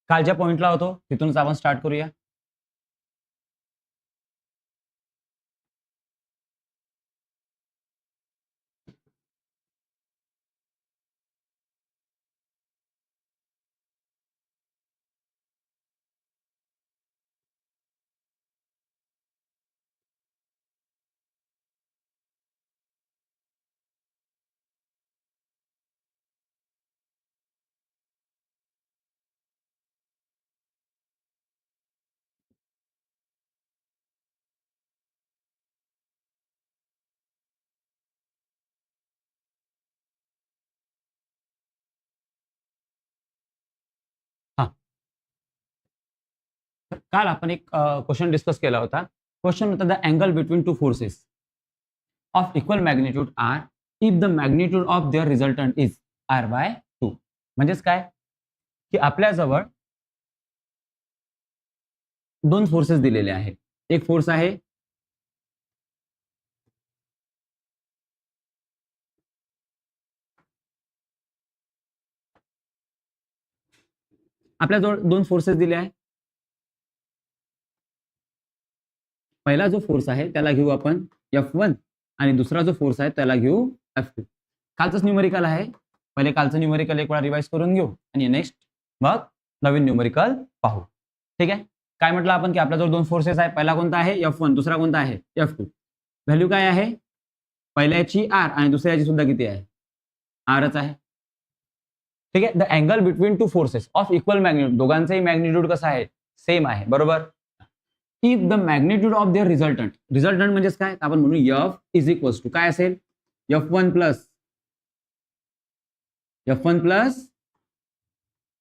कालच्या पॉइंटला होतो तिथूनच आपण स्टार्ट करूया. हा, काल आपण एक क्वेश्चन डिस्कस केला होता. क्वेश्चन होता the angle between two forces of equal magnitude are if the magnitude of their resultant is r/2. म्हणजेच काय की आपल्याजवळ दोन फोर्सेस दिलेले आहेत. एक फोर्स आहे आपल्याजवळ दोन फोर्सेस दिले आहे. पहिला जो फोर्स आहे त्याला घेऊ आपण F1 आणि दुसरा जो फोर्स आहे त्याला घेऊ F2. कालचंच न्यूमेरिकल आहे. पहिले कालचं न्यूमेरिकल एक वेळा रिवाइज करून घेऊ आणि नेक्स्ट मग नवीन न्यूमेरिकल पाहू. ठीक आहे. काय म्हटलं आपण की आपल्याजवळ दोन फोर्सेस आहे. पहिला कोणता आहे F1, दुसरा कोणता आहे F2. व्हॅल्यू काय आहे पहिल्याची R आणि दुसऱ्याची सुद्धा किती आहे Rच आहे. ठीक आहे. The angle between two forces of equal magnitude, दोघांचंही मॅग्निट्यूड कसं आहे सेम आहे. बरोबर. If the magnitude of their resultant, resultant म्हणजेच काय आपण म्हणू F इज इक्वल्स टू काय असेल F1 प्लस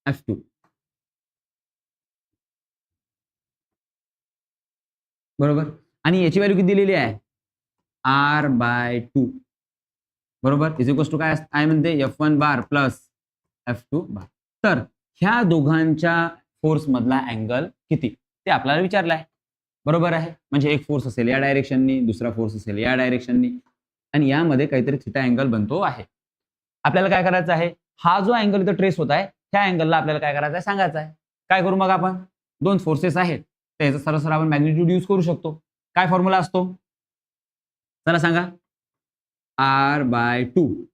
F2. बरोबर. आणि याची व्हॅल्यू किती दिलेली आहे r/2. बरोबर. इज इक्वल्स टू काय म्हणते F1 बार प्लस F2 बार. तर ह्या दोघांच्या फोर्स मधला अँगल किती ते आपल्याला विचारलं आहे. बरोबर आहे. म्हणजे एक फोर्स असेल या डायरेक्शननी, दुसरा फोर्स असेल या डायरेक्शननी आणि यामध्ये काहीतरी थिटा अँगल बनतो आहे. आपल्याला काय करायचं आहे हा जो अँगल इथं ट्रेस होत आहे त्या अँगलला आपल्याला काय करायचं आहे सांगायचं आहे. काय करू मग आपण दोन फोर्सेस आहेत त्याचा सरसर आपण मॅग्निट्यूड यूज करू शकतो. काय फॉर्म्युला असतो चला सांगा. r/2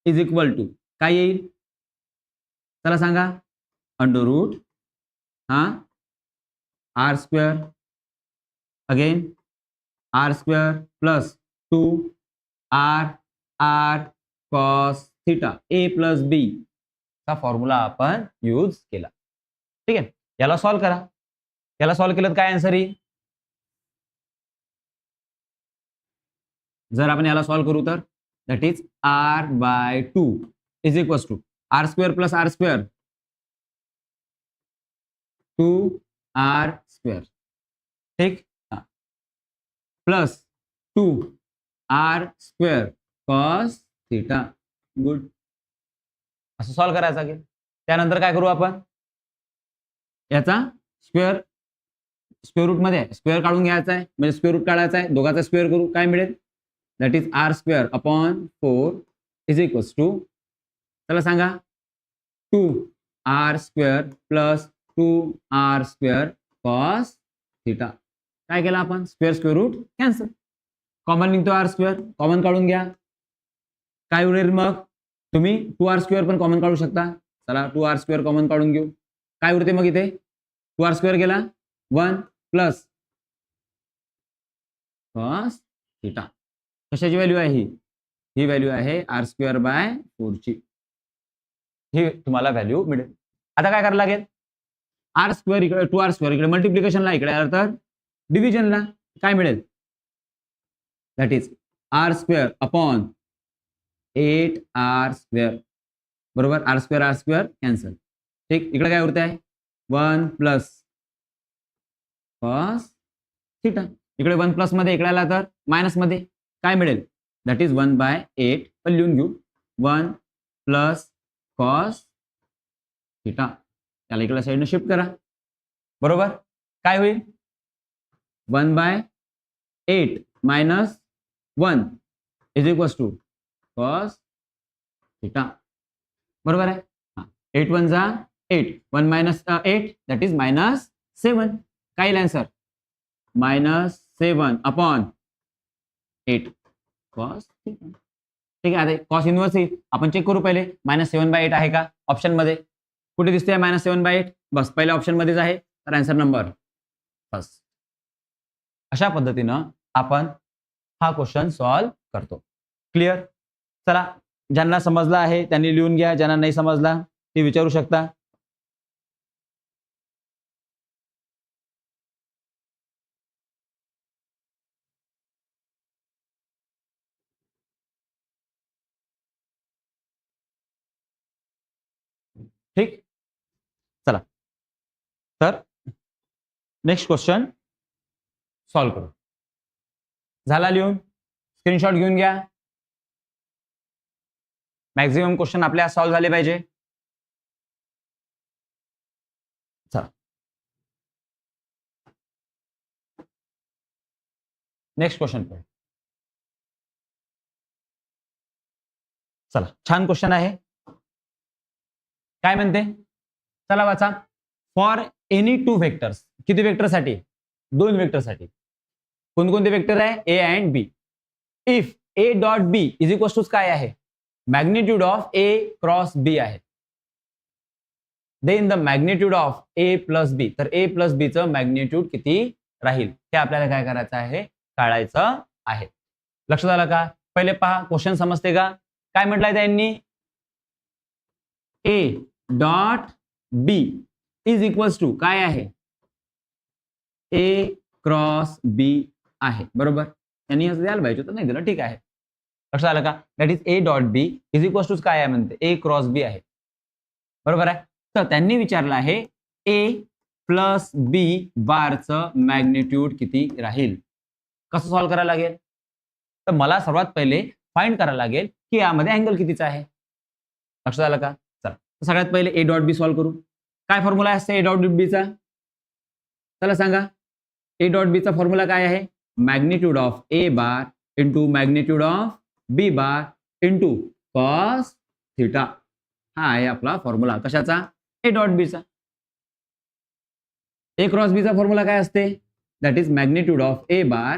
इज इक्वल टू काय येईल चला सांगा √ r² again r² plus 2r cos theta a plus b चा फॉर्म्युला आपण यूज केला. ठीक आहे. याला सॉल्व करा. याला सॉल्व केलं काय आन्सर येईल जर आपण याला सॉल्व करू तर that is r/2 is equals to r² plus r², 2r². ठीक. Plus 2r² cos theta. Good. असं सॉल्व करायचं आहे. त्यानंतर काय करू आपण याचा स्क्वेअर रूट मध्ये स्क्वेअर काढून घ्यायचा आहे म्हणजे स्क्वेअर रूट काढायचा आहे. दोघांचा स्क्वेअर करू काय मिळेल that is r² upon 4 is equals to चला सांगा 2r² plus 2r² cos theta. काय केलं आपण स्क्वेअर रूट कॅन्सल. कॉमन निघतो r². कॉमन काढून घ्या. काय उरेल मग तुम्ही 2r² पण कॉमन काढू शकता. चला 2r² कॉमन काढून घेऊ. काय उरते मग इथे 2r² गेला 1 प्लस cos थीटा. कशाची व्हॅल्यू आहे ही व्हॅल्यू आहे r²/4 ची. ही तुम्हाला व्हॅल्यू मिळेल. आता काय करायला लागेल r² इकडे 2r² इकडे मल्टिप्लिकेशनला इकडे आलं तर डिव्हिजनला काय मिळेल that is r² upon 8r². बरोबर. r² cancel. ठीक. इकडे काय उरते आहे 1 प्लस cos थीटा. इकडे 1 प्लस मध्ये इकडे आला तर मायनस मध्ये काय मिळेल दॅट इज 1/8. पण लिहून घेऊ 1 प्लस cos थीटा. त्याला इकडे साईडने शिफ्ट करा. बरोबर. काय होईल 1/8 minus 1 is equals to cos theta. बरोबर आहे. 8 1 जा 8. 1 minus 8, that is minus 7. काय येईल आन्सर? -7 upon 8 cos theta. ठीक आहे, आता कॉस इनवर्स येईल. आपण चेक करू पहिले. -7/8 आहे का ऑप्शन मध्ये? कुठे दिसते -7/8? बस पहिल्या ऑप्शन मध्येच आहे. तर आन्सर नंबर फर्स्ट. अशा पद्धतीनं आपण हा क्वेश्चन सॉल्व्ह करतो. क्लिअर? चला, ज्यांना समजला आहे त्यांनी लिहून घ्या, ज्यांना नाही समजला ते विचारू शकता. ठीक, चला तर नेक्स्ट क्वेश्चन सॉल्व्ह करू. झाला लिहून? स्क्रीनशॉट घेऊन घ्या. मॅक्झिमम क्वेश्चन आपल्या सॉल्व्ह झाले पाहिजे. चला नेक्स्ट क्वेश्चन पाहू. चला, छान क्वेश्चन आहे. काय म्हणते? चला वाचा. For any 2 vectors. किती वेक्टरसाठी? 2 वेक्टरसाठी. कोणकोणते वेक्टर आहे? A and B. If A dot B is equals to काय आहे? Magnitude of A cross B आहे. Then the magnitude of A plus B. तर ए प्लस बी चं मॅग्निट्यूड किती राहील हे आपल्याला काय करायचं आहे? काढायचं आहे. लक्षात आलं का? पहिले पहा, क्वेश्चन समजते का? काय म्हटलंय त्यांनी? A dot B is equals to काय आहे? ए क्रॉस बी आहे. बरोबर? त्यांनी असं द्यायला पाहिजे होतं, नाही दिलं. ठीक आहे, लक्षात आलं का? That is A dot B is equals to काय आहे म्हणते? ए क्रॉस बी आहे. बरोबर आहे. तर त्यांनी विचारलं आहे ए प्लस बी बारचं मॅग्निट्यूड किती राहील. कसं सॉल्व्ह करायला लागेल? तर मला सर्वात पहिले फाइंड करायला लागेल की यामध्ये अँगल कितीचा आहे. लक्षात आलं का? चला, सगळ्यात पहिले ए डॉट बी सॉल्व्ह करू. काय फॉर्म्युला असते ए डॉट बीचा? चला सांगा. ए डॉट बीचा फॉर्म्युला काय आहे? Magnitude of A bar into magnitude of B bar into cos theta. हा आहे आपला फॉर्म्युला. कशाचा? ए डॉट बीचा. ए क्रॉस बीचा फॉर्म्युला काय असते? That is magnitude of A bar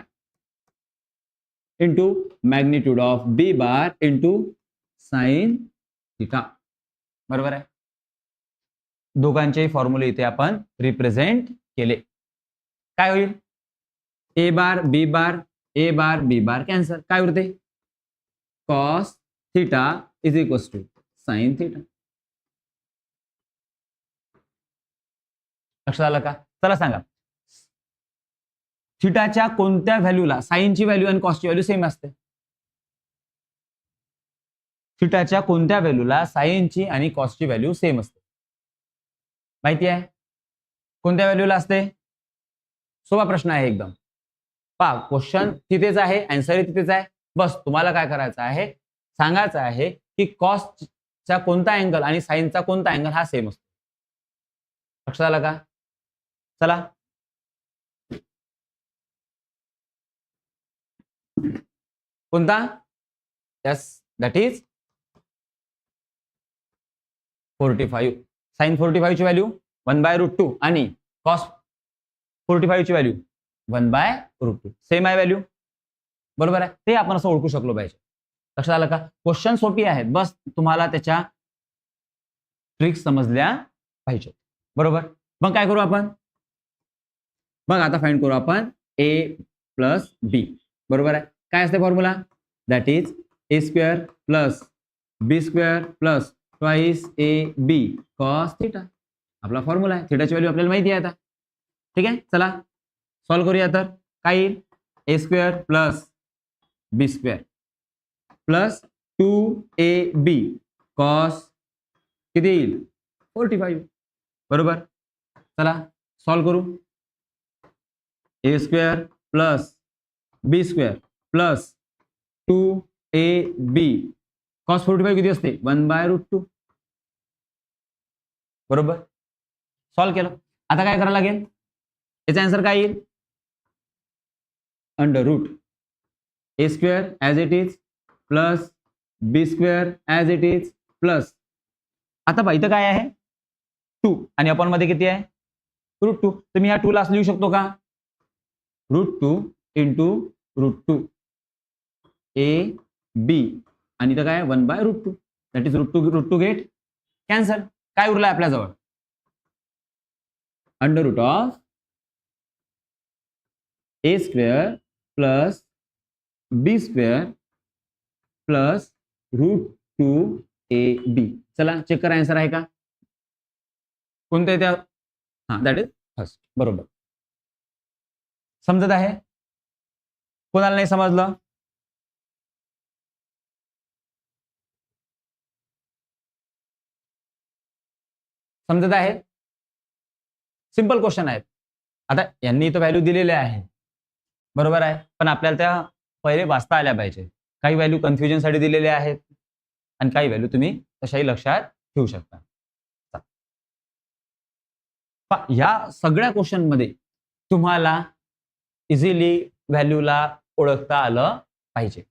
into magnitude of B bar into sine theta. बरोबर आहे. दोघांचे फॉर्म्युले इथे आपण रिप्रेझेंट केले. काय होईल? A bar B bar, A bar B bar cancel. काय उरते? Cos theta is equals to sine theta. लक्षात आलं का? चला सांगा. थिटाच्या कोणत्या व्हॅल्यूला साइनची व्हॅल्यू आणि कॉसची व्हॅल्यू सेम असते? थिटाच्या कोणत्या व्हॅल्यूला साइनची आणि कॉसची व्हॅल्यू सेम असते? माहिती आहे? कोणत्या व्हॅल्यूला असते? सोपा प्रश्न आहे एकदम. पहा, क्वेश्चन तिथेच आहे, आन्सर तिथेच आहे. बस तुम्हाला काय करायचं आहे? सांगायचं आहे की कॉसचा कोणता अँगल आणि साइनचा कोणता अँगल हा सेम असतो. लक्षात आलं का? चला, कोणता? Yes, that is 45. साइन 45 ची व्हॅल्यू 1/√2 आणि कॉस 45 ची व्हॅल्यू 1/√2. सेम आहे व्हॅल्यू. बरोबर आहे. ते आपण असं ओळखू शकलो पाहिजे. लक्षात आलं का? क्वेश्चन सोपी आहेत, बस तुम्हाला त्याच्या ट्रिक्स समजल्या पाहिजे. बरोबर? मग काय करू आपण? मग आता फाइंड करू आपण ए प्लस बी. बरोबर आहे. काय असते formula? That is A square plus B square plus twice A B cos theta. आपला फॉर्म्युला आहे. थिटाची व्हॅल्यू आपल्याला माहिती आहे आता. ठीक आहे, चला सॉल्व्ह करूया. तर काय येईल? ए square plus B square plus 2ab cos किती येईल? 45. बरोबर? चला सॉल्व्ह करू. ए square plus B square plus 2ab cos 45 किती असते? 1/√2. बरोबर? सॉल्व्ह केलं. आता काय करायला लागेल? याचा आन्सर काय येईल? Under root A square as it is plus B square as it is plus, आता पहा इथं काय आहे? 2 आणि अपॉन मध्ये किती आहे √2. तर मी ह्या 2 ला लिहू शकतो का √2 इंटू √2 ए बी आणि इथं काय 1/√2 दॅट इज √2 गेट कॅन्सल. काय उरलं आपल्याजवळ under root of A square plus B square plus √2ab. चला चेक करा आन्सर आहे का कोणतं आहे त्या हा दॅट इज फर्स्ट. बरोबर समजत आहे कोणाला नाही समजलं समजत आहे सिंपल क्वेश्चन आहेत. आता यांनी तो व्हॅल्यू दिलेले आहे बरोबर आहे पण आपल्याला त्या पहिले वाचता आल्या पाहिजे. काही व्हॅल्यू कन्फ्युजनसाठी दिलेले आहेत आणि काही व्हॅल्यू तुम्ही तशाही लक्षात ठेवू शकता. ह्या सगळ्या क्वेश्चन मध्ये तुम्हाला इझिली व्हॅल्यूला ओळखता आलं पाहिजे.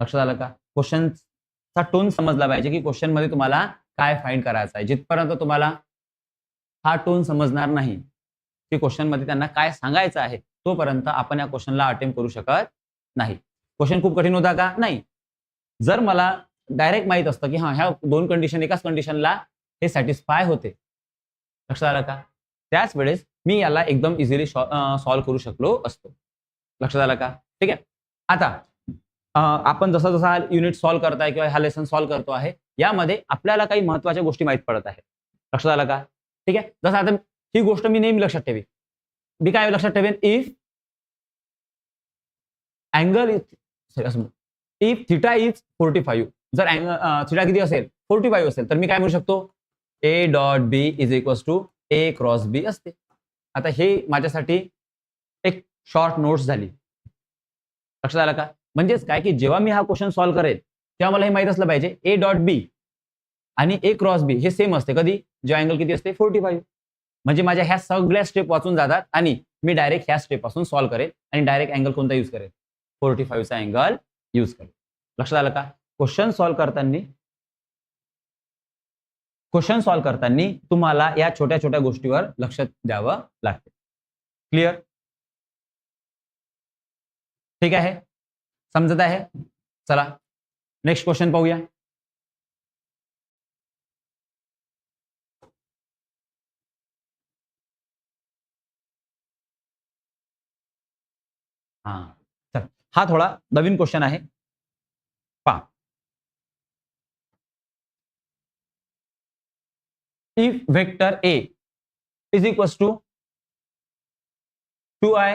लक्षात आलं का क्वेश्चनचा टोन समजला पाहिजे की क्वेश्चन मध्ये तुम्हाला काय फाइंड करायचं आहे. जिथपर्यंत तुम्हाला हा टोन समजणार नाही की क्वेश्चन मध्ये त्यांना काय सांगायचं आहे तोपर्यंत आपण या क्वेश्चनला अटेम्प्ट करू शकत नाही. क्वेश्चन खूप कठीण होता का नाही. जर मला डायरेक्ट माहित असतं की ह्या दोन कंडिशन एकाच कंडिशनला हे सॅटिस्फाय होते लक्षात आलं का त्याच वेळेस मी याला एकदम इझिली सॉल्व्ह करू शकलो असतो. लक्षात आलं का ठीक आहे. आता आपण जसा जसा युनिट सॉल्व्ह करताय किंवा हा लेसन सॉल्व्ह करतो आहे यामध्ये आपल्याला काही महत्त्वाच्या गोष्टी माहित पडत आहेत. लक्षात आलं का ठीक आहे. जसं आता ही गोष्ट मी नेहमी लक्षात ठेवेन. मी काय लक्षात ठेवेन if angle if theta is 45 जर थिटा किती असेल 45 असेल तर मी काय म्हणू शकतो A dot B is equals to A cross B असते. आता हे माझ्यासाठी एक शॉर्ट नोट्स झाली. लक्षात आलं का म्हणजेच काय की जेव्हा मी हा क्वेश्चन सॉल्व्ह करेल तेव्हा मला हे माहित असलं पाहिजे ए डॉट बी आणि ए क्रॉस बी हे सेम असते कधी जेव्हा अँगल किती असते 45. म्हणजे माझ्या ह्या सगळ्या स्टेप वाचून जातात आणि मी डायरेक्ट ह्या स्टेप पासून सॉल्व्ह करेल आणि डायरेक्ट अँगल कोणता यूज करेल 45 चा अँगल यूज करेल. लक्षात आलं का क्वेश्चन सॉल्व्ह करताना तुम्हाला या छोट्या छोट्या गोष्टीवर लक्ष द्यावं लागते. क्लिअर ठीक आहे समजत आहे. चला नेक्स्ट क्वेश्चन पाहूया. हा थोडा नवीन क्वेश्चन आहे पहा. If vector A is equals to 2i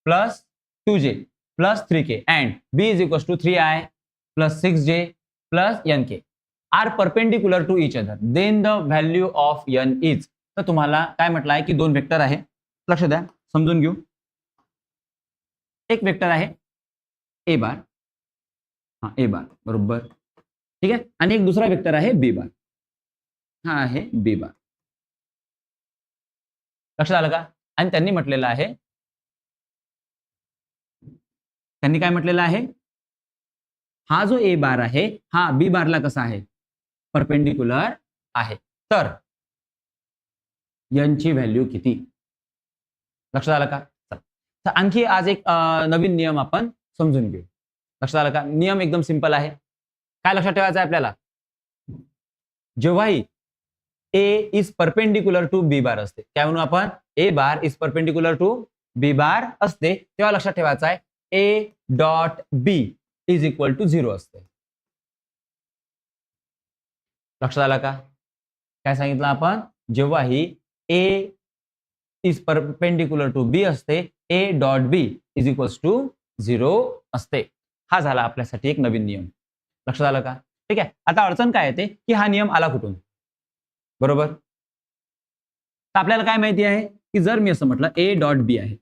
plus 2j plus 3k and b is equals to 3i plus 6j plus nk are perpendicular to each other then the value of n is. तर तुम्हाला काय म्हटलं आहे की दोन vector आहे. लक्ष द्या समजून घेऊ. एक वेक्टर आहे ए बार ए बार बरोबर ठीक आहे आणि एक दुसरा वेक्टर आहे बी बार हा आहे बी बार. लक्षात आलं का आणि त्यांनी म्हटलेलं आहे काय म्हटलेलं आहे हा जो ए बार आहे हा बी बारला कसा आहे परपेंडिक्युलर आहे. तर यांची व्हॅल्यू किती लक्षात आलं का. तर आणखी आज एक नवीन नियम आपण समजून घेऊ. लक्षात आलं का नियम एकदम सिंपल आहे. काय लक्षात ठेवायचं आहे आपल्याला जेव्हाही A is perpendicular to B bar असते काय म्हणू आपण A bar is perpendicular to B bar असते तेव्हा लक्षात ठेवायचं आहे A dot B is equal to 0 असते. लक्षात आलं का काय सांगितलं आपण जेव्हाही A is perpendicular to B असते A dot B is equals to 0 असते. हा झाला आपल्यासाठी एक नवीन नियम. लक्षात आलं का ठीक आहे. आता अडचण काय येते की हा नियम आला कुठून बरोबर. तर आपल्याला काय माहिती आहे की जर मी असं म्हटलं ए डॉट बी आहे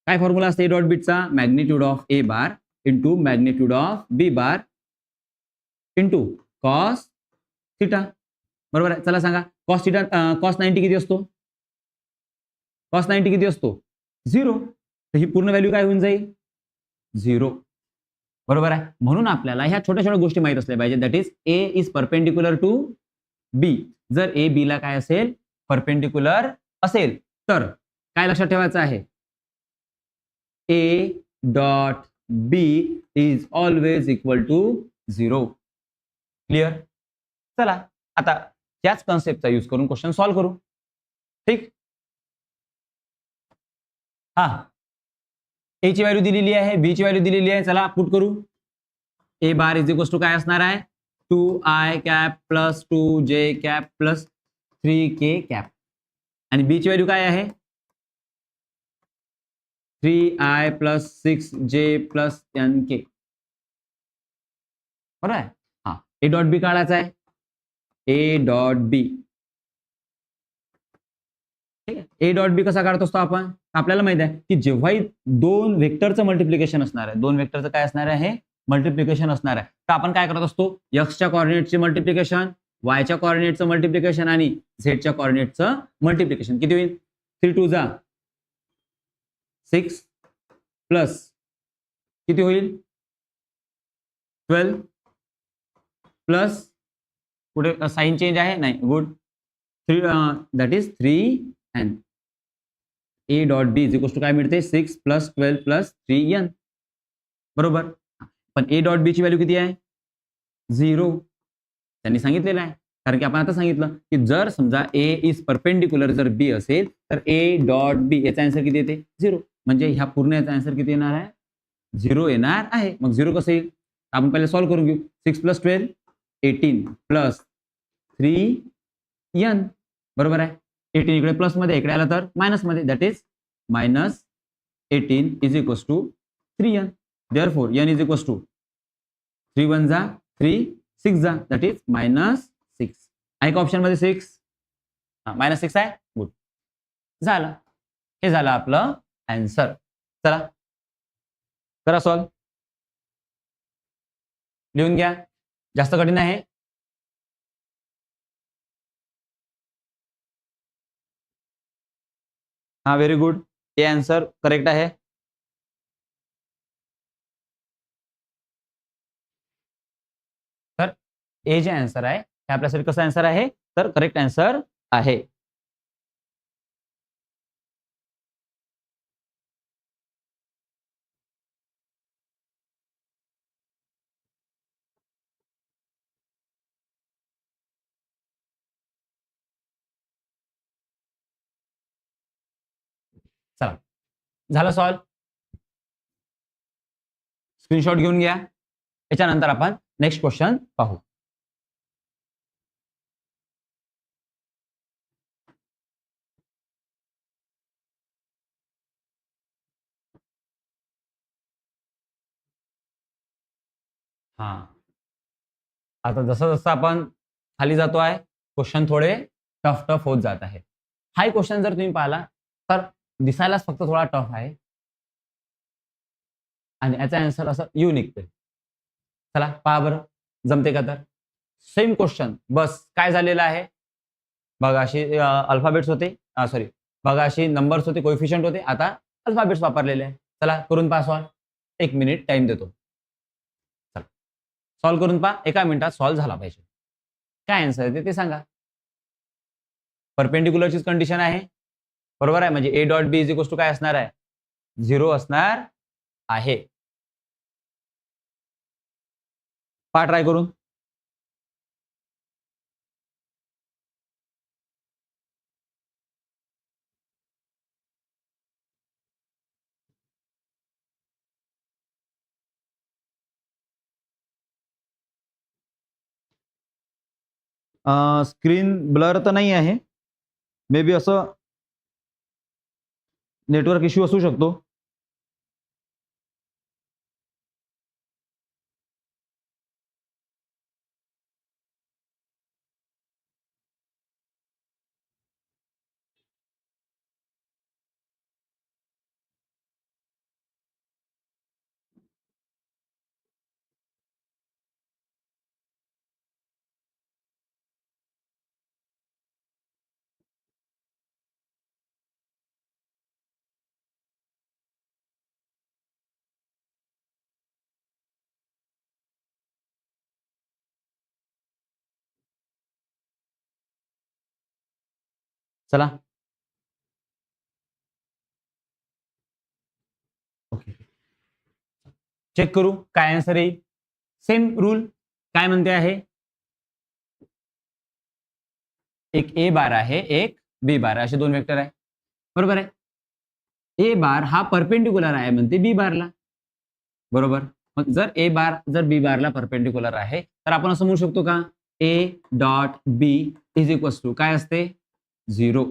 काय फॉर्म्युला असते ए डॉट बीचा magnitude of A bar into magnitude of B bar into cos theta बरोबर आहे. चला सांगा कॉस थिटा कॉस 90 किती असतो कॉस 90 किती असतो 0. तर ही पूर्ण व्हॅल्यू काय होऊन जाईल 0 बरोबर आहे. म्हणून आपल्याला ह्या छोट्या छोट्या गोष्टी माहित असल्या पाहिजे that is A is perpendicular to B. जर ए बी ला काय असेल परपेंडिक्युलर असेल तर काय लक्षात ठेवायचं आहे, A dot B is always equal to 0. Clear? चला आता त्याच कॉन्सेप्टचा यूज करून क्वेश्चन सॉल्व्ह करू. ठीक, हा ए ची व्हॅल्यू दिलेली आहे, बी ची व्हॅल्यू दिलेली आहे. चला पुट करू. ए बार इज इक्वल टू काय असणार आहे, 2i cap plus 2j cap plus 3k cap. आणि बी ची व्हॅल्यू काय आहे, 3i plus 6j plus nk. बरोबर आहे. हा, ए डॉट बी काढायचा आहे, ए डॉट बी. ठीक आहे, ए डॉट बी कसा काढत असतो आपण, आपल्याला माहित आहे की जेव्हाही दोन वेक्टरचं मल्टिप्लिकेशन असणार आहे, दोन वेक्टरचं काय असणार आहे, मल्टिप्लिकेशन असणार आहे, तर आपण काय करत असतो, एक्सच्या कॉर्डिनेटचे मल्टिप्लिकेशन, वायच्या कॉर्डिनेटचं मल्टिप्लिकेशन आणि झेडच्या कॉर्डिनेटचं मल्टिप्लिकेशन. किती होईल, 3 2 जा 6 प्लस किती होईल 12 प्लस पुढे साइन चेंज आहे नाही, good, 3 that is 3n. A dot B is equal to काय मिळते, 6 प्लस 12 प्लस 3n. बरोबर. पण ए डॉट बी ची व्हॅल्यू किती आहे, 0. त्यांनी सांगितलेलं आहे, कारण की आपण आता सांगितलं की जर समजा ए इज परपेंडिक्युलर जर बी असेल तर ए डॉट बी याचा आन्सर किती येते, 0. म्हणजे ह्या पूर्ण याचा आन्सर किती येणार आहे, 0 येणार आहे. मग 0 कसं येईल, आपण पहिले सॉल्व्ह करून घेऊ. 6 प्लस 12 18 प्लस 3n. बरोबर आहे. 18 इकडे प्लस मध्ये, इकडे आला तर मायनस मध्ये, that is minus 18 is equal to 3n. Therefore n is equal to 3 1 जा 3 6 जा दॅट इज मायनस 6. आहे का ऑप्शन मध्ये 6, मायनस 6 आहे, गुड. झालं, हे झालं आपलं आन्सर. चला करा सॉल्व, लिहून घ्या, जास्त कठीण आहे. हा व्हेरी गुड, हे आन्सर करेक्ट आहे. तर ए जे आन्सर आहे हे आपल्यासाठी कसं आन्सर आहे, तर करेक्ट आन्सर आहे. चला झालं सॉल्व, स्क्रीनशॉट घेऊन घ्या. याच्यानंतर आपण नेक्स्ट क्वेश्चन पाहू. हा, आता जसं जसं आपण खाली जातो आहे क्वेश्चन थोडे टफ टफ होत जात आहे. हा क्वेश्चन जर तुम्ही पाहिला तर दिसायलाच फक्त थोडा टफ आहे आणि याचा आन्सर असं यू निघते. चला पहा बरं जमते का. तर सेम क्वेश्चन, बस काय झालेलं आहे बघा, अशी अल्फाबेट्स होते, सॉरी बघा अशी नंबर्स होते, कोएफिशियंट होते, आता अल्फाबेट्स वापरलेले आहे. चला करून पहा सॉल्व, 1 मिनिट टाइम देतो. चला सॉल्व करून पहा, 1 मिनिटात सॉल्व झाला पाहिजे. काय आन्सर आहे ते सांगा. परपेंडिक्युलरचीच कंडिशन आहे, बरोबर आहे. म्हणजे A dot B is equal to काय असणार आहे, 0 असणार आहे. पहा ट्राय करून. स्क्रीन ब्लर तर नाही आहे, मे बी असं नेटवर्क इश्यू असू शकतो. चला ओके, चेक करू काय आन्सर येईल. सेम रूल काय म्हणते आहे, एक ए बार आहे, एक बी बार असे दोन वेक्टर आहे, बरोबर आहे. ए बार हा परपेंडिक्युलर आहे म्हणते बी बारला, बरोबर. मग जर ए बार जर बी बारला परपेंडिक्युलर आहे तर आपण असं म्हणू शकतो का, A dot B is equals to काय असते, 0,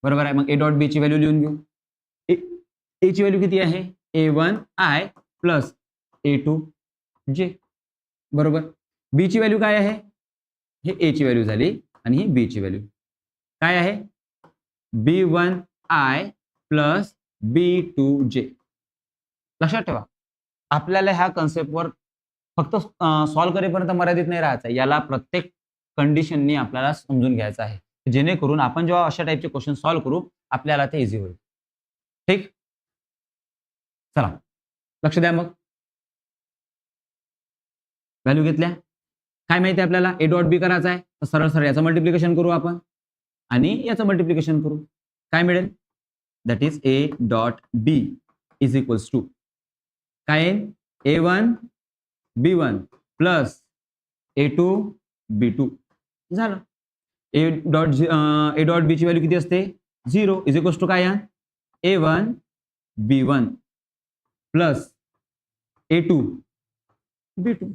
बरोबर आहे. मग ए डॉट बी ची व्हॅल्यू लिहून घेऊ. ए ची व्हॅल्यू किती आहे, A1 I plus A2 J, बरोबर. बी ची व्हॅल्यू काय आहे, हे ए ची व्हॅल्यू झाली आणि ही बी ची व्हॅल्यू काय आहे, B1 I प्लस B2J. लक्षात ठेवा, आपल्याला ह्या कन्सेप्टवर फक्त सॉल्व्ह करेपर्यंत मर्यादित नाही राहायचं, याला प्रत्येक कंडिशननी आपल्याला समजून घ्यायचं आहे, जेणेकरून आपण जेव्हा अशा टाईपचे क्वेश्चन सॉल्व्ह करू आपल्याला ते इझी होईल. ठीक, चला लक्ष द्या. मग व्हॅल्यू घेतल्या, काय माहिती आपल्याला ए डॉट बी करायचं आहे, तर सरळ सरळ याचं मल्टिप्लिकेशन करू आपण आणि याचं मल्टिप्लिकेशन करू, काय मिळेल, that is A dot B is equals to काय येईल, A1 B1 plus A2 B2 झालं. ए डॉट बी ची व्हॅल्यू किती असते, 0 इज इक्वल्स टू काय, A1 B1 plus A2 B2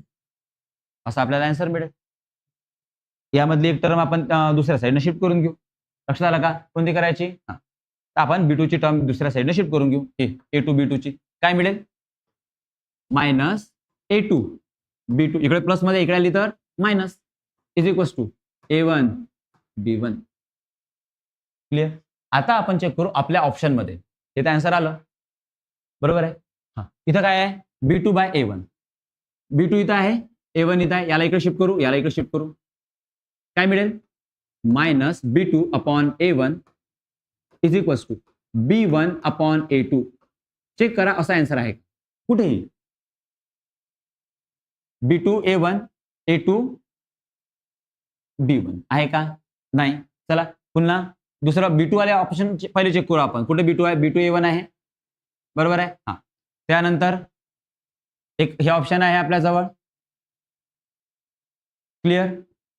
असं आपल्याला आन्सर मिळेल. यामधली एक टर्म आपण दुसऱ्या साईडने शिफ्ट करून घेऊ. लक्षात आलं का, कोणती करायची, तर आपण B2 ची टर्म दुसऱ्या साईडने शिफ्ट करून घेऊ. A2 B2 ची काय मिळेल, मायनस A2 B2, इकडे प्लस मध्ये इकडे आली तर minus, is equals to A1 B1. Clear. आता आपण चेक करू आपल्या ऑप्शन मध्ये, इथे आन्सर आलं, बरोबर आहे. इथं काय आहे, B2 बाय A1, B2 इथं आहे, A1 इथं आहे, याला इकडे शिफ्ट करू, याला इकडे शिफ्ट करू, काय मिळेल, minus B2 upon A1 is equals to B1 upon A2. Check करा असा आन्सर आहे कुठेही, B2 A1 A2 B1 आहे का, नाही. चला पुन्हा दुसरं B2 वाले ऑप्शन पहिले चेक करू आपण, कुठे B2 आहे, B2 A1 आहे, बरोबर आहे. त्यानंतर एक हे ऑप्शन आहे आपल्या जवळ, क्लिअर.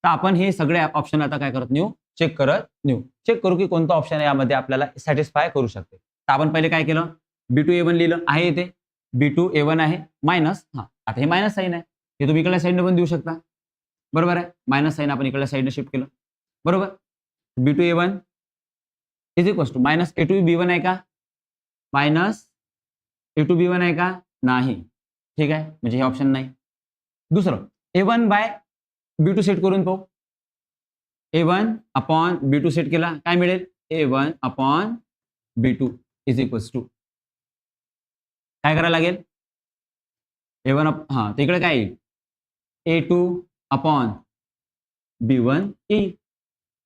तर आपण हे सगळे ऑप्शन आता काय करत नेऊ, चेक करत नेऊ, चेक करू की कोणतं ऑप्शन यामध्ये आपल्याला सॅटिस्फाय करू शकते. तर आपण पहिले काय केलं, B2 A1 लिहिलं आहे, इथे B2 A1 आहे, मायनस, आता हे मायनस साईन आहे, हे तुम्ही इकडल्या साईडने पण देऊ शकता, बरोबर आहे. मायनस साईन आपण इकडल्या साईडने शिफ्ट केलं, बरोबर. B2 A1 is equals to minus A2 B1 आहे का, मायनस A2 B1 आहे का, नाही. ठीक आहे, म्हणजे हे ऑप्शन नाही. दुसरं A1 बाय B2 सेट करून पाहू, A1 अपॉन B2 सेट केला, काय मिळेल, A1 upon B2 is equals to काय करायला लागेल, A1 तर इकडे काय येईल, A2 अपॉन B1 E,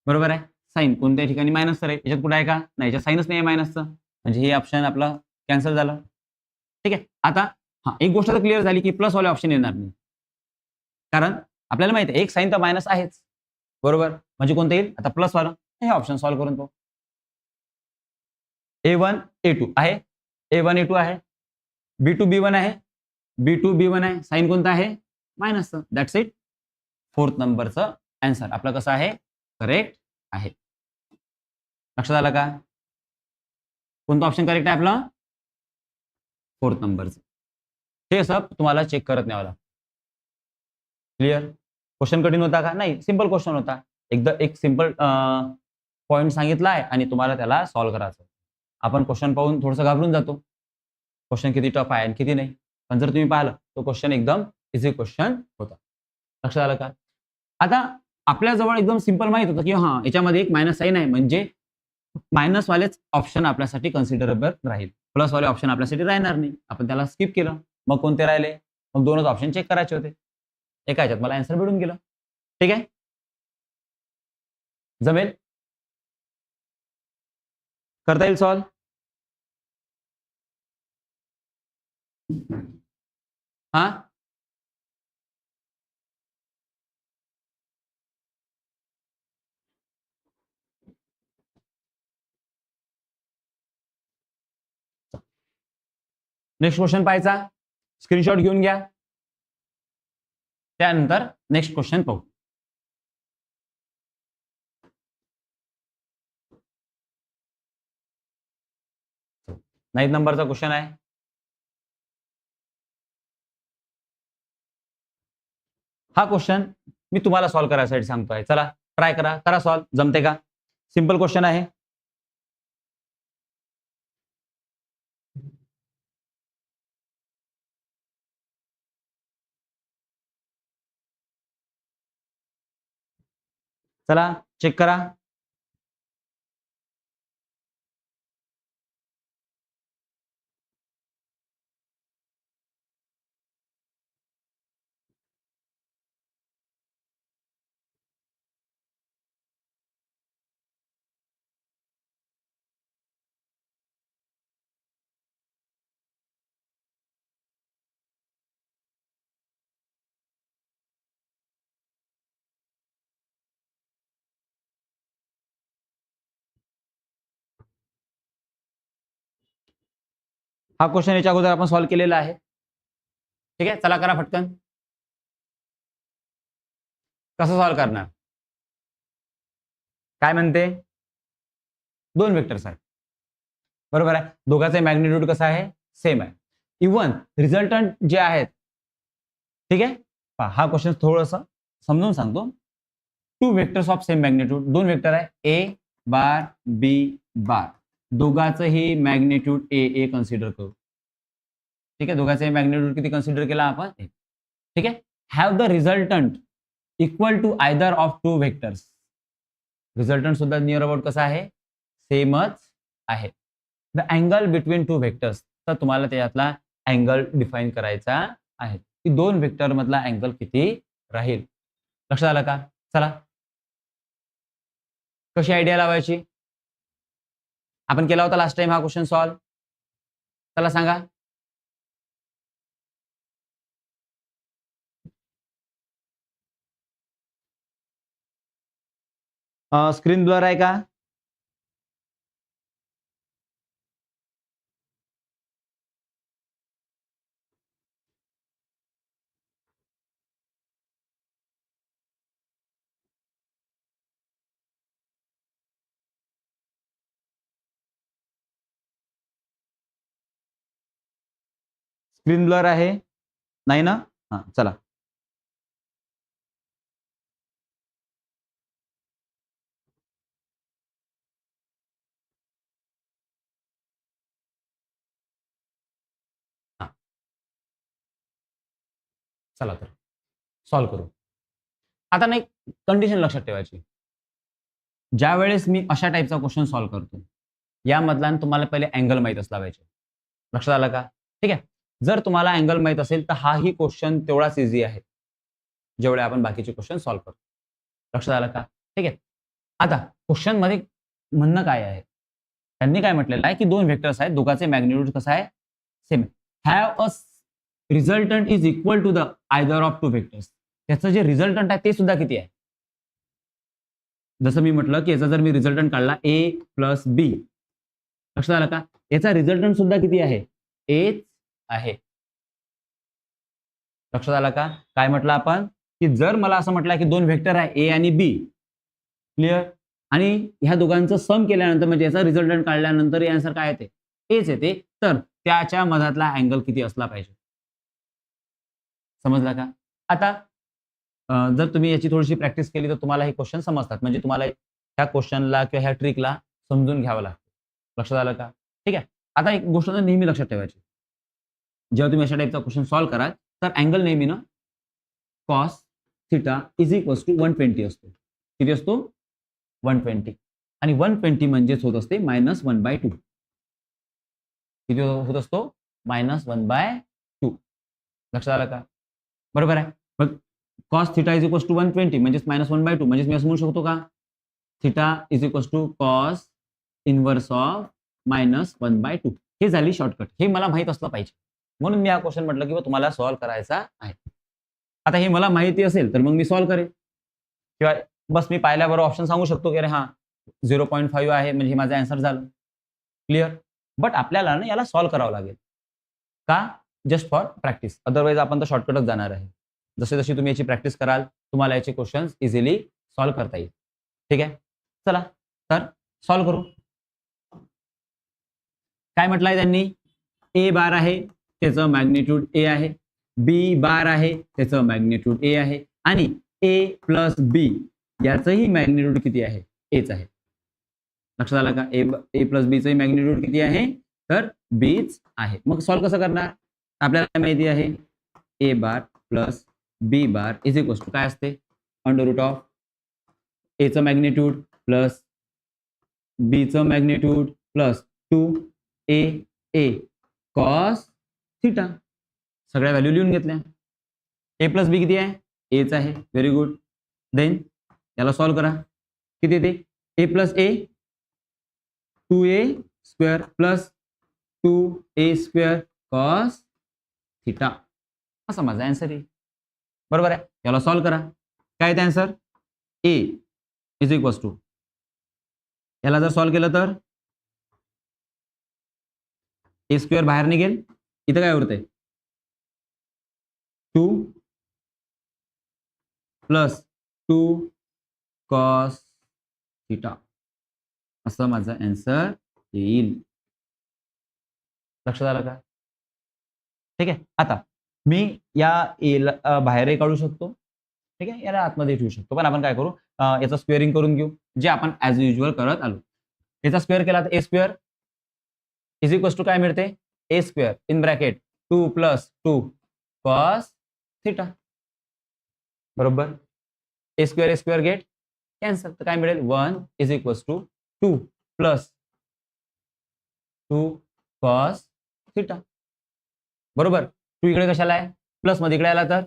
बरोबर आहे. साईन कोणत्या ठिकाणी मायनस आहे, याच्यात कुठे आहे का, नाही, याच्यात साईनच नाही आहे मायनसचं, म्हणजे हे ऑप्शन आपलं कॅन्सल झालं. ठीक आहे. आता एक गोष्ट तर क्लिअर झाली की प्लस वाले ऑप्शन येणार नाही, कारण आपल्याला माहिती आहे एक साईन तर मायनस आहेच, बरोबर. म्हणजे कोणतं येईल आता प्लस वाला, हे ऑप्शन सॉल्व्ह करून पाहू. A1 A2 आहे, A1 A2 आहे, B2 B1 आहे, B2 B1 आहे, साईन कोणतं आहे, मायनसचं. दॅट्स इट, फोर्थ नंबरचं आन्सर आपलं कसं आहे, करेक्ट आहे. लक्षात आलं का, कोणतं ऑप्शन करेक्ट आहे आपलं, फोर्थ नंबरचं. हे सब तुम्हाला चेक करत न्यावं लागतं. क्लिअर. क्वेश्चन कठीण होता का, नाही, सिंपल क्वेश्चन होता, एकदा एक सिंपल पॉइंट सांगितला आहे आणि तुम्हाला त्याला सॉल्व्ह करायचं. आपण क्वेश्चन पाहून थोडंसं घाबरून जातो, क्वेश्चन किती टफ आहे आणि किती नाही, पण जर तुम्ही पाहिलं तो क्वेश्चन एकदम इझी क्वेश्चन होता. लक्षात आलं का. आता आपल्याजवळ एकदम सिंपल माहित होतं की याच्यामध्ये एक मायनस साईन आहे, म्हणजे मायनस वालेच ऑप्शन आपल्यासाठी कन्सिडरेबल राहील, प्लस वाले ऑप्शन आपल्यासाठी राहणार नाही, आपण त्याला स्किप केलं. मग कोणते राहिले, मग दोनच ऑप्शन चेक करायचे होते, एका ह्याच्यात मला आन्सर भेटून गेलं. ठीक आहे, जमेल, करता येईल सॉल्व. हा नेक्स्ट क्वेश्चन पाहायचा, स्क्रीनशॉट घेऊन घ्या, त्यानंतर नेक्स्ट क्वेश्चन पाहू. नाईन नंबरचा क्वेश्चन आहे. हा क्वेश्चन मी तुम्हाला सॉल्व्ह करायसाठी सांगतोय. चला ट्राय करा सॉल्व्ह. जमते का? सिंपल क्वेश्चन आहे. चला चेक करा. हा क्वेश्चन याच्या अगोदर आपण सॉल्व्ह केलेला आहे. ठीक आहे, चला करा फटकन. कसं सॉल्व्ह करणार? काय म्हणते? दोन वेक्टर्स आहेत, बरोबर आहे. दोघांचे मॅग्निट्यूड कसं आहे? सेम आहे. इव्हन रिझल्टंट जे आहेत, ठीक आहे. हा क्वेश्चन थोडंसं समजून सांगतो. Two vectors of same magnitude, दोन वेक्टर आहे A bar B bar, दोघांचंही magnitude A consider करू. ठीक आहे, दोघांचे मॅग्निट्यूड किती कन्सिडर केला आपण? ठीक आहे. Have the resultant equal to either of two vectors. Resultant सुद्धा नियर अबाउट कसा आहे? सेमच आहे. The angle between two vectors, तर तुम्हाला त्याच्यातला अँगल डिफाईन करायचा आहे की दोन वेक्टर मधला अँगल किती राहील. लक्षात आलं का? चला कशी आयडिया लावायची? आपण केला होता लास्ट टाइम हा क्वेश्चन सॉल्व्ह. चला सांगा. स्क्रीन ब्लर आहे का? स्क्रीन ब्लर आहे? नाही ना? हा चला. चला तर सॉल्व्ह करू. आता नाही, कंडिशन लक्षात ठेवायची. ज्या वेळेस मी अशा टाईपचा क्वेश्चन सॉल्व्ह करतो, यामधला तुम्हाला पहिले अँगल माहित असला पाहिजे. लक्षात आलं का? ठीक आहे. जर तुम्हाला अँगल माहित असेल तर हाही क्वेश्चन तेवढाच इझी आहे जेवढे आपण बाकीचे क्वेश्चन सॉल्व्ह करतो. लक्षात आलं का? ठीक आहे. आता क्वेश्चन मध्ये म्हणणं काय आहे? त्यांनी काय म्हटलेलं आहे की दोन वेक्टर्स आहेत, दोघांचे मॅग्निट्यूड कसं आहे? Same. Have a resultant is equal to the either of two vectors. त्याचं जे रिझल्टंट आहे ते सुद्धा किती आहे? जसं मी म्हटलं की याचा जर मी रिझल्टंट काढला ए प्लस बी, लक्षात आलं का? याचा रिझल्टंट सुद्धा किती आहे? एच आहे. लक्षात आलं का? काय म्हटलं आपण की जर मला असं म्हटलं की दोन वेक्टर आहे ए आणि बी, क्लिअर, आणि ह्या दोघांचं सम केल्यानंतर म्हणजे याचा रिझल्टंट काढल्यानंतर आन्सर काय येते? एच येते. तर त्याच्या मधातला अँगल किती असला पाहिजे? समजला का? आता जर तुम्ही याची थोडीशी प्रॅक्टिस केली तर तुम्हाला हे क्वेश्चन समजतात. म्हणजे तुम्हाला ह्या क्वेश्चनला किंवा ह्या ट्रिकला समजून घ्यावं लागतं. लक्षात आलं का? ठीक आहे. आता एक गोष्ट नेहमी लक्षात ठेवायची, जेव्हा तुम्ही अशा टाईपचा क्वेश्चन सॉल्व्ह कराल तर अँगल नेहमी ना cos theta is equals to 120 असतो. किती असतो? 120. आणि 120 म्हणजेच होत असते -1/2. किती होत असतो? -1/2. लक्षात आलं का? बरोबर आहे. मग cos theta is equals to 120 म्हणजेच -1/2, म्हणजेच मी असं म्हणू शकतो का? Theta is equals to cos inverse of -1/2. हे झाली शॉर्टकट. हे मला माहित असलं पाहिजे म्हणून मी हा क्वेश्चन म्हटलं की तुम्हाला सॉल्व्ह करायचा आहे. आता हे मला माहिती असेल तर मग मी सॉल्व्ह करेन, किंवा बस मी पाहिल्याबरोबर ऑप्शन सांगू शकतो की अरे हा 0.5 आहे म्हणजे माझं आन्सर झालं. क्लिअर. बट आपल्याला ना याला सॉल्व्ह करावं लागेल. का? Just for practice. अदरवाईज आपण तर शॉर्टकटच जाणार आहे. जशी जशी तुम्ही याची प्रॅक्टिस कराल तुम्हाला याचे क्वेश्चन्स इझिली सॉल्व्ह करता येईल. ठीक आहे, चला तर सॉल्व्ह करू. काय म्हटलंय त्यांनी? ए बार आहे त्याचं मॅग्निट्यूड ए आहे, बी बार आहे त्याचं मॅग्निट्यूड ए आहे आणि ए प्लस बी याचंही मॅग्निट्यूड किती आहे? एच आहे. लक्षात आलं का? ए प्लस बीचंही मॅग्निट्यूड किती आहे? तर बीच आहे. मग सॉल्व्ह कसं करणार? आपल्याला काय माहिती आहे? A bar plus B bar is equal to काय असते? अंडर रूट ऑफ एचं मॅग्निट्यूड प्लस बीचं magnitude plus 2 A cos theta. सगळ्या व्हॅल्यू लिहून घेतल्या. ए प्लस बी किती आहे? एच आहे. Very good. देन याला सॉल्व्ह करा. किती येते? A plus A 2a square plus 2a square cos theta असा माझा आन्सर आहे. बरोबर आहे. याला सॉल्व्ह करा. काय येते answer? A is equal to याला जर सॉल्व्ह केलं तर ए स्क्वेअर बाहेर निघेल. इथं काय उरतंय? 2 प्लस 2 कॉस थिटा असं माझा आन्सर येईल. लक्षात आलं का? ठीक आहे. आता मी या एला बाहेरही काढू शकतो. ठीक आहे, याला आतमध्ये ठेवू शकतो. पण आपण काय करू? याचं स्क्वेअरिंग करून घेऊ, जे आपण ॲज युजुअल करत आलो. याचा स्क्वेअर केला तर A square is equal to काय मिळते? A square in bracket 2 plus 2 cos theta. बरोबर. A square get cancel. तर काय मिळेल? 1 is equal to 2 plus 2 cos theta. बरोबर. 2 इकडे कशाला आहे? प्लस मध्ये. इकडे आला तर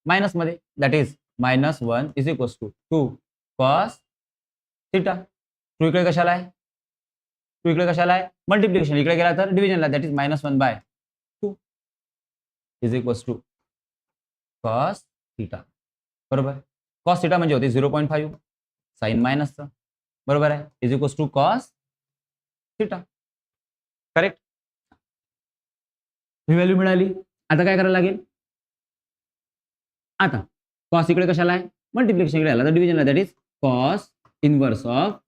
मायनस मध्ये. That is -1 is equal to 2 cos theta. 2 इकडे कशाला आहे? 2 इकडे कशाला आहे? मल्टिप्लिकेशन. इकडे गेला तर डिव्हिजनला. That is -1/2 is equal to cos theta. बरोबर. कॉस थिटा म्हणजे होते 0.5 साइन मायनसचं. बरोबर आहे. Is equal to cos theta. Correct. ही व्हॅल्यू मिळाली. आता काय करायला लागेल? आता कॉस इकडे कशाला आहे? मल्टिप्लिकेशन. इकडे आला तर डिव्हिजनला. That is cos inverse of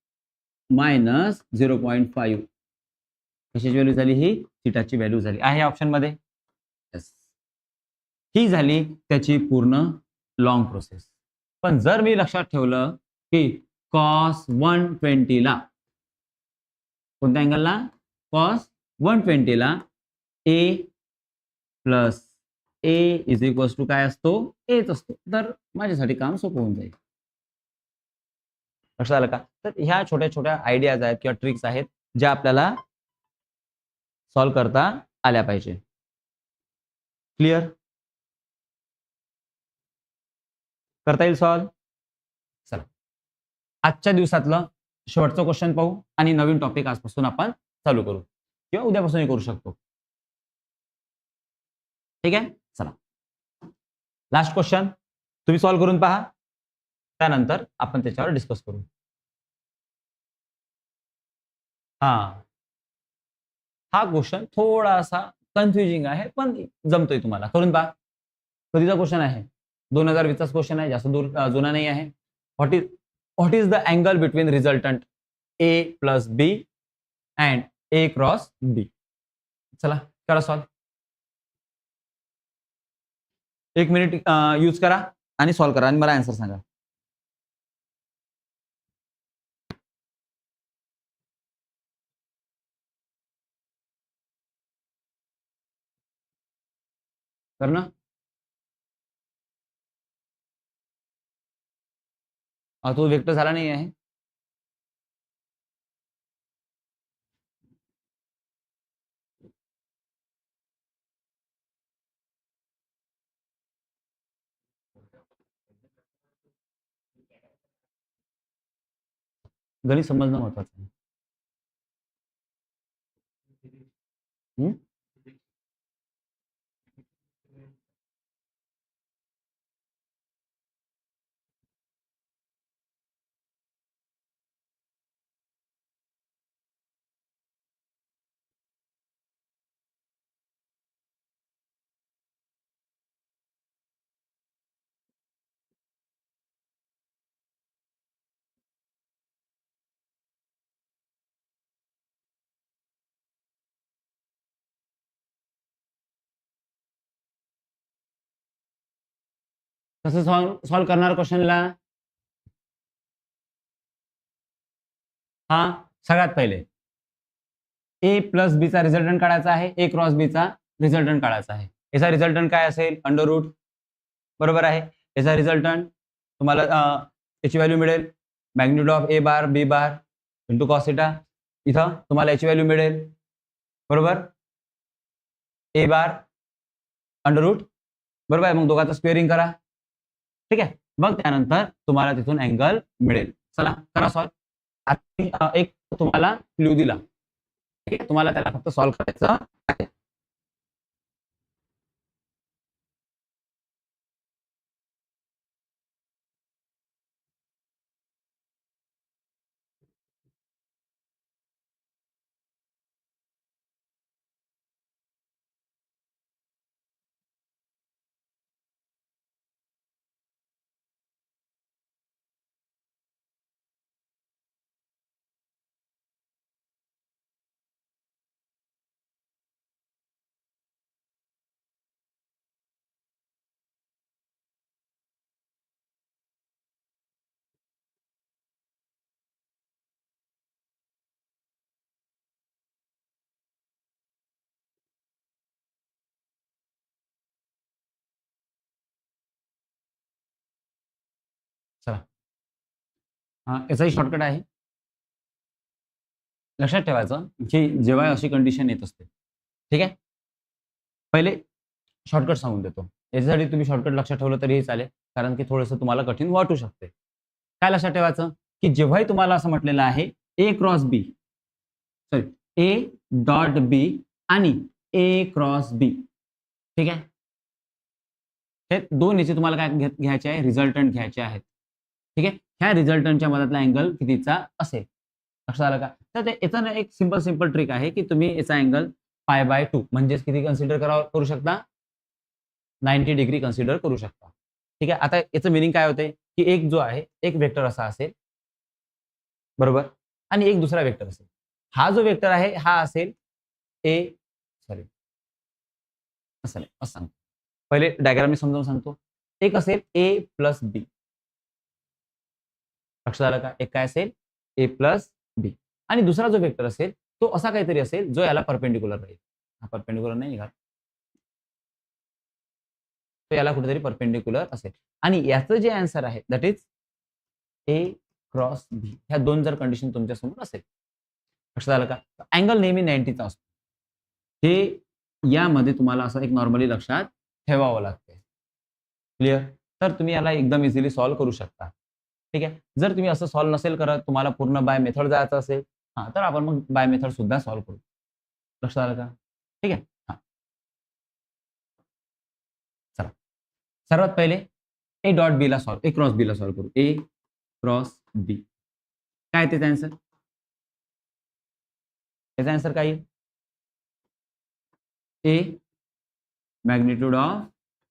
-0.5. कशाची व्हॅल्यू झाली? ही थिटाची व्हॅल्यू झाली आहे ऑप्शन मध्ये. यस. ही झाली त्याची पूर्ण लॉंग प्रोसेस. पण जर मी लक्षात ठेवलं की कॉस 120 ला कोणत्या अँगलला? कॉस 120 ला A plus A is equal to काय असतो? एच असतो. तर माझ्यासाठी काम सोपं होऊन जाईल. लक्षात आलं का? तर ह्या छोट्या छोट्या आयडियाज आहेत किंवा ट्रिक्स आहेत ज्या आपल्याला सॉल्व्ह करता आल्या पाहिजे. क्लिअर? करता येईल सॉल्व्ह? चला आजच्या दिवसातलं शेवटचं क्वेश्चन पाहू आणि नवीन टॉपिक आजपासून आपण चालू करू किंवा उद्यापासूनही करू शकतो. ठीक आहे, चला लास्ट क्वेश्चन तुम्ही सॉल्व्ह करून पहा, त्यानंतर आपण त्याच्यावर डिस्कस करू. हा क्वेश्चन थोडासा कन्फ्युजिंग आहे पण जमतोय तुम्हाला. करून पहा. कधीचा क्वेश्चन आहे? 2020चा क्वेश्चन आहे. जास्त दूर जुना नाही आहे. What is the angle between resultant A plus B and A cross B? चला करा सॉल्व. 1 मिनिट यूज करा आणि सॉल्व करा आणि मला आन्सर सांगा. करना. तो वेक्टर झाला नाही आहे. गणित समजणं महत्वाचं आहे. कसं सॉल्व्ह करणार क्वेश्चनला? हा सगळ्यात पहिले ए प्लस बी चा रिझल्टंट काढायचा आहे, ए क्रॉस बी चा रिझल्टंट काढायचा आहे. याचा रिझल्टंट काय असेल? Under root. बरोबर आहे. याचा रिझल्टंट तुम्हाला याची व्हॅल्यू मिळेल magnitude of A bar B bar into cos theta. इथं तुम्हाला याची व्हॅल्यू मिळेल बरोबर ए बार अंडर रूट. बरोबर आहे. मग दोघांचं स्क्वेअरिंग करा. ठीक आहे. मग त्यानंतर तुम्हाला तिथून अँगल मिळेल. चला करा सॉल्व. एक तुम्हाला क्ल्यू दिला, ठीक आहे. तुम्हाला त्याला फक्त सॉल्व्ह करायचं आहे. चला याचाही शॉर्टकट आहे. लक्षात ठेवायचं की जेव्हा अशी कंडिशन येत असते, ठीक आहे, पहिले शॉर्टकट सांगून देतो. याच्यासाठी तुम्ही शॉर्टकट लक्षात ठेवलं तरीही चालेल, कारण की थोडंसं तुम्हाला कठीण वाटू शकते. काय लक्षात ठेवायचं की जेव्हाही तुम्हाला असं म्हटलेलं आहे A cross B, sorry A dot B आणि ए क्रॉस बी, ठीक आहे, हे दोन याचे तुम्हाला काय घ्यायचे आहे? रिझल्टंट घ्यायचे आहेत. ठीक आहे. ह्या रिझल्टंटच्या मधातला अँगल कितीचा असेल? लक्षात आलं का? तर याचा एक सिंपल ट्रिक आहे की तुम्ही याचा अँगल π/2 म्हणजेच किती कन्सिडर करू शकता? 90 डिग्री कन्सिडर करू शकता. ठीक आहे. आता याचं मिनिंग काय होते की एक जो आहे एक वेक्टर असा असेल बरोबर आणि एक दुसरा वेक्टर असेल. हा जो वेक्टर आहे हा असेल ए सॉरी असं नाही असं सांगतो. पहिले डायग्राम मी समजावून सांगतो. एक असेल ए प्लस बी. लक्षात आलं का? एक काय असेल? ए प्लस बी आणि दुसरा जो वेक्टर असेल तो असा काहीतरी असेल जो याला परपेंडिक्युलर राहील. हा परपेंडिक्युलर नाही निघाला, तो याला कुठेतरी परपेंडिक्युलर असेल आणि याचं जे आन्सर आहे दॅट इज ए क्रॉस बी. ह्या दोन जर कंडिशन तुमच्या समोर असेल, लक्षात आलं का? अँगल नेहमी 90चा असतो. हे यामध्ये तुम्हाला असं एक नॉर्मली लक्षात ठेवावं लागते. क्लिअर? तर तुम्ही याला एकदम इझिली सॉल्व्ह करू शकता. ठीक आहे. जर तुम्ही असं सॉल्व्ह नसेल करत, तुम्हाला पूर्ण बाय मेथड जायचं असेल, तर आपण मग बाय मेथड सुद्धा सॉल्व्ह करू. लक्षात आलं का? ठीक आहे. चला सर्वात पहिले ए डॉट बी ला सॉल्व्ह, ए क्रॉस बी ला सॉल्व्ह करू. ए क्रॉस बी काय त्याचा आन्सर? त्याचा आन्सर काय? A magnitude of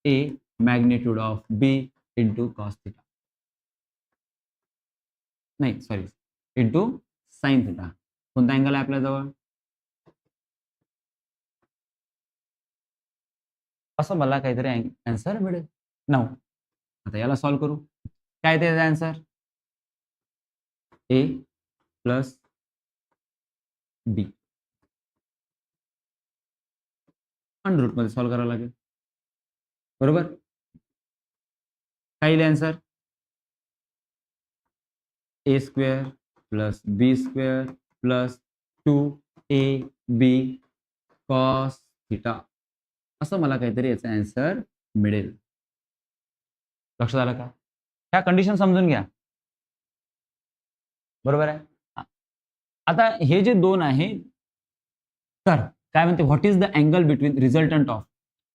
A magnitude of B into cos theta, नाही सॉरी इंटू साइन थिटा. कोणता अँगल आहे आपल्याजवळ? असं मला काहीतरी आन्सर मिळेल. 9. आता याला सॉल्व्ह करू. काय त्याचा answer? A plus B under root मध्ये सॉल्व्ह करावं लागेल बरोबर. काय येईल answer? A square plus B square plus 2ab cos theta, असं मला काहीतरी याचा आन्सर मिळेल. लक्षात आलं का? ह्या कंडिशन समजून घ्या. बरोबर आहे. आता हे जे दोन आहे, तर काय म्हणते what is the angle between resultant of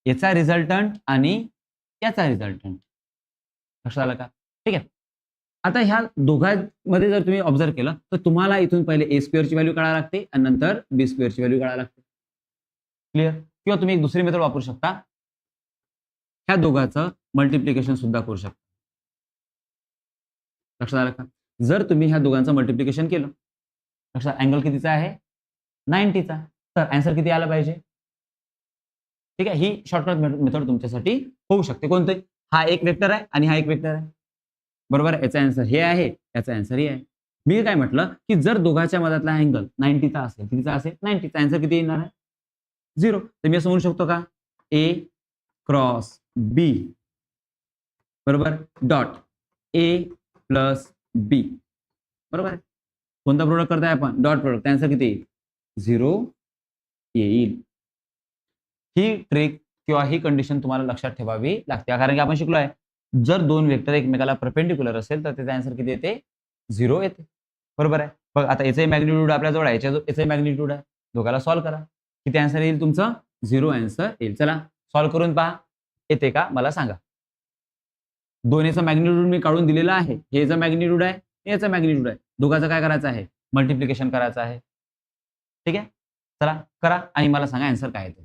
याचा रिझल्टंट आणि याचा रिझल्टंट? लक्षात आलं का? ठीक आहे. आता ह्या दोघांमध्ये जर तुम्ही ऑब्झर्व केलं तर तुम्हाला इथून पहिले ए स्क्वेअरची व्हॅल्यू काढायला लागते आणि नंतर बी स्क्वेअरची व्हॅल्यू काढायला लागते. क्लिअर? किंवा तुम्ही एक दुसरी मेथड वापरू शकता, ह्या दोघांचं मल्टिप्लिकेशन सुद्धा करू शकता. लक्षात आलं का? जर तुम्ही ह्या दोघांचं मल्टिप्लिकेशन केलं, लक्षात अँगल कितीचा आहे? 90चा. तर आन्सर किती आला पाहिजे? ठीक आहे. ही शॉर्टकट मेथड तुमच्यासाठी होऊ शकते. कोणते? हा एक वेक्टर आहे आणि हा एक वेक्टर आहे, बरोबर आहे. याचा आन्सर हे आहे, याचा आन्सर हे आहे. मी काय म्हटलं की जर दोघांच्या मधातला अँगल 90चा असेल, कितीचा असेल 90चा, आन्सर किती येणार आहे 0. तर मी असं म्हणू शकतो का ए क्रॉस बी बरोबर डॉट ए प्लस बी, बरोबर आहे. कोणता प्रोडक्ट करताय आपण डॉट प्रोडक्ट, आन्सर किती येईल 0 येईल. ही ट्रिक किंवा ही कंडिशन तुम्हाला लक्षात ठेवावी लागते, कारण की आपण शिकलो आहे जर दोन वेक्टर एकमेकाला परपेंडिक्युलर असेल तर त्याचा आन्सर किती येते 0 येते, बरोबर आहे. बघ आता याचे मॅग्निट्यूड आपल्याजवळ आहे, याचे मॅग्निट्यूड आहे, दोघाला सॉल्व्ह करा, किती आन्सर येईल तुमचं 0 आन्सर येईल. चला सॉल्व्ह करून पहा येते का मला सांगा. दोन्हीचा मॅग्निट्यूड मी काढून दिलेला आहे, हे याचा मॅग्निट्यूड आहे, याचा मॅग्निट्यूड आहे, दोघांचं काय करायचं आहे मल्टिप्लिकेशन करायचं आहे. ठीक आहे, चला करा आणि मला सांगा आन्सर काय येते.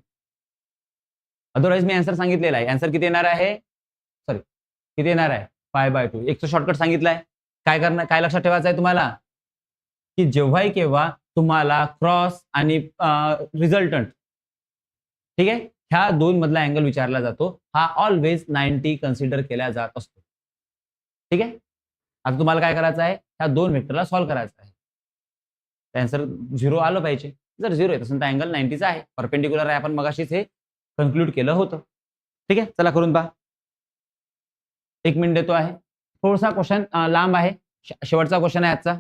अदरवाइज मी आन्सर सांगितलेला आहे, आन्सर किती येणार आहे, सॉरी किती येणार आहे π/2. एक शॉर्टकट सांगितलाय, काय करणार, काय लक्षात ठेवायचं आहे तुम्हाला की जेव्हाही केव्हा तुम्हाला क्रॉस आणि रिझल्टंट, ठीक आहे, ह्या दोन मधला अँगल विचारला जातो, हा ऑलवेज 90 कन्सिडर केला जात असतो. ठीक आहे, आता तुम्हाला काय करायचं आहे ह्या दोन वेक्टरला सॉल्व्ह करायचं आहे, आन्सर 0 आलं पाहिजे. जर 0 येत असेल तर अँगल 90चा आहे, परपेंडिक्युलर आहे, आपण मगाशीच हे कन्क्लूड केलं होतं. ठीक आहे, चला करून पहा. 1 मिनिट देतो आहे, थोडासा क्वेश्चन लांब आहे, शेवटचा क्वेश्चन आहे आजचा.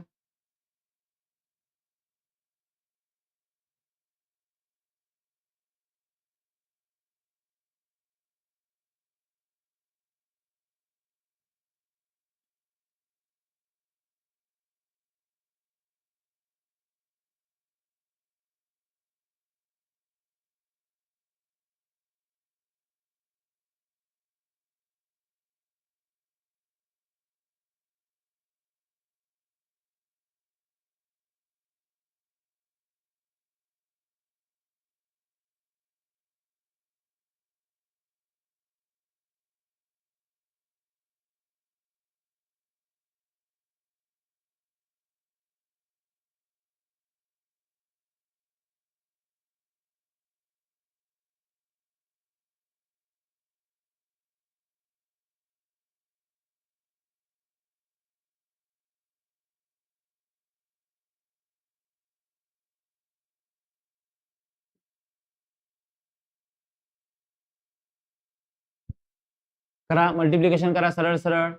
करा मल्टिप्लिकेशन करा सरळ सरळ,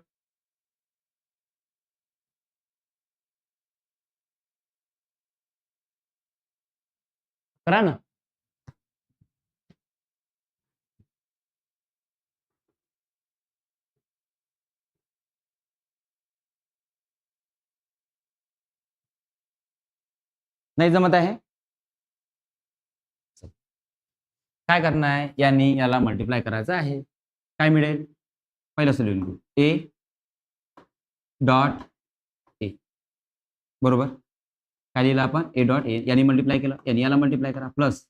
करा ना. नाही जमत आहे, काय करणार आहे, यांनी याला मल्टिप्लाय करायचं आहे, काय मिळेल पहिलं सोल्यूशन घेऊ, ए डॉट ए, बरोबर. काय लिहिलं आपण ए डॉट ए, यांनी मल्टिप्लाय केलं, यांनी याला मल्टिप्लाय करा, plus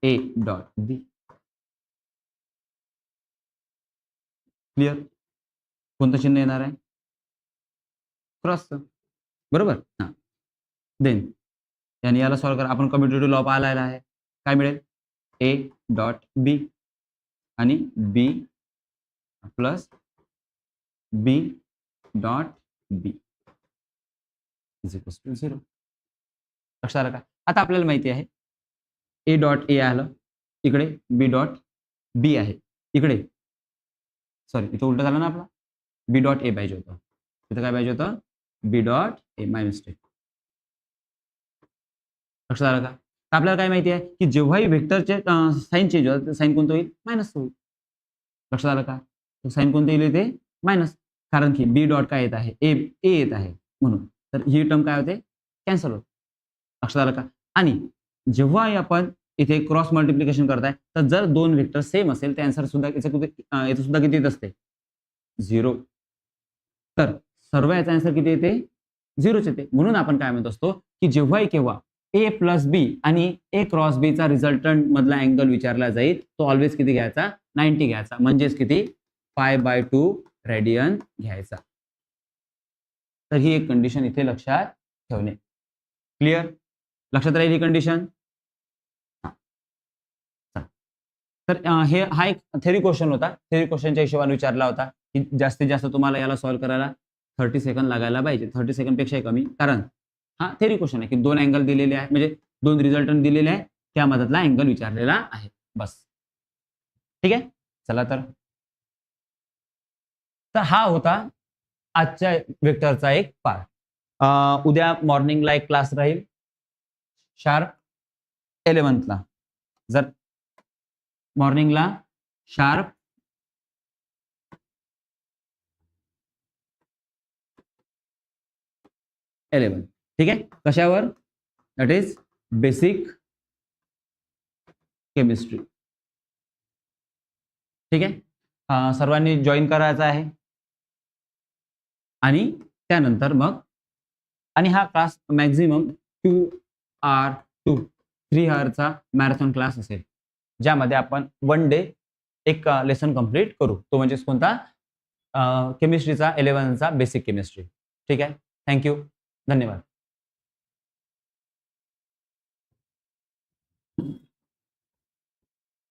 A dot B. Clear, कोणतं चिन्ह येणार आहे क्रॉसचं, बरोबर. हा देन यांनी याला सॉल्व्ह करा, आपण कम्युटेटिव्ह लॉ पाहिलेला आहे, काय मिळेल ए डॉट बी आणि B plus B dot B is equal to 0. लक्षात आलं का. आता आपल्याला माहिती आहे ए डॉट ए आलं, इकडे बी डॉट बी आहे, इकडे सॉरी इथं उलट झालं ना, आपला बी डॉट ए पाहिजे होतं, इथं काय पाहिजे होतं बी डॉट ए, माय मिस्टेक. लक्षात आलं का. तर आपल्याला काय माहिती आहे की जेव्हाही वेक्टरचे साईन चेंज होतात, साईन कोणतं होईल मायनस होईल. लक्षात आलं का, साईन कोणतं येईल ते मायनस, कारण की बी डॉट काय येत आहे ए येत आहे म्हणून, तर ही टर्म काय होते कॅन्सल होते. लक्षात आलं का. आणि जेव्हा आपण इथे क्रॉस मल्टिप्लिकेशन करताय तर जर दोन वेक्टर सेम असेल तर आन्सर सुद्धा याचं सुद्धा किती येत असते 0. तर सर्व याचा आन्सर किती येते 0च येते. म्हणून आपण काय म्हणत असतो की जेव्हाही केव्हा ए प्लस बी आणि ए क्रॉस बी चा रिझल्टंट मधला अँगल विचारला जाईल तो ऑलवेज किती घ्यायचा 90 घ्यायचा, म्हणजेच किती π/2 रेडियन घ्यायचा. तर ही एक कंडिशन इथे लक्षात ठेवणे. क्लिअर, लक्षात राहील ही कंडिशन. तर हा एक थेरी क्वेश्चन होता. थेरी क्वेश्चनच्या हिशोबाने विचारला होता की जास्तीत जास्त तुम्हाला याला सॉल्व्ह करायला 30 सेकंद लागायला पाहिजे. 30 सेकंड पेक्षा कमी, कारण हा थेरी क्वेश्चन आहे की 2 अँगल दिलेले आहे, म्हणजे 2 रिझल्टंट दिलेले आहे, त्यामधला अँगल विचारलेला आहे. बस. ठीक आहे, चला तर हा होता आजच्या वेक्टरचा एक पार्ट. उद्या मॉर्निंगला एक क्लास राहील शार्प 11ला. जर मॉर्निंगला शार्प 11, ठीक आहे. कशावर? That is basic chemistry. ठीक आहे, सर्वांनी जॉईन करायचं आहे. आणि त्यानंतर मग आणि हा क्लास मॅक्झिमम 2 hour to 3 hourचा मॅरेथॉन क्लास असेल, ज्यामध्ये आपण 1 डे एक लेसन कंप्लीट करू. तो म्हणजे कोणता? केमिस्ट्रीचा 11चा बेसिक केमिस्ट्री. ठीक आहे, थँक्यू, धन्यवाद.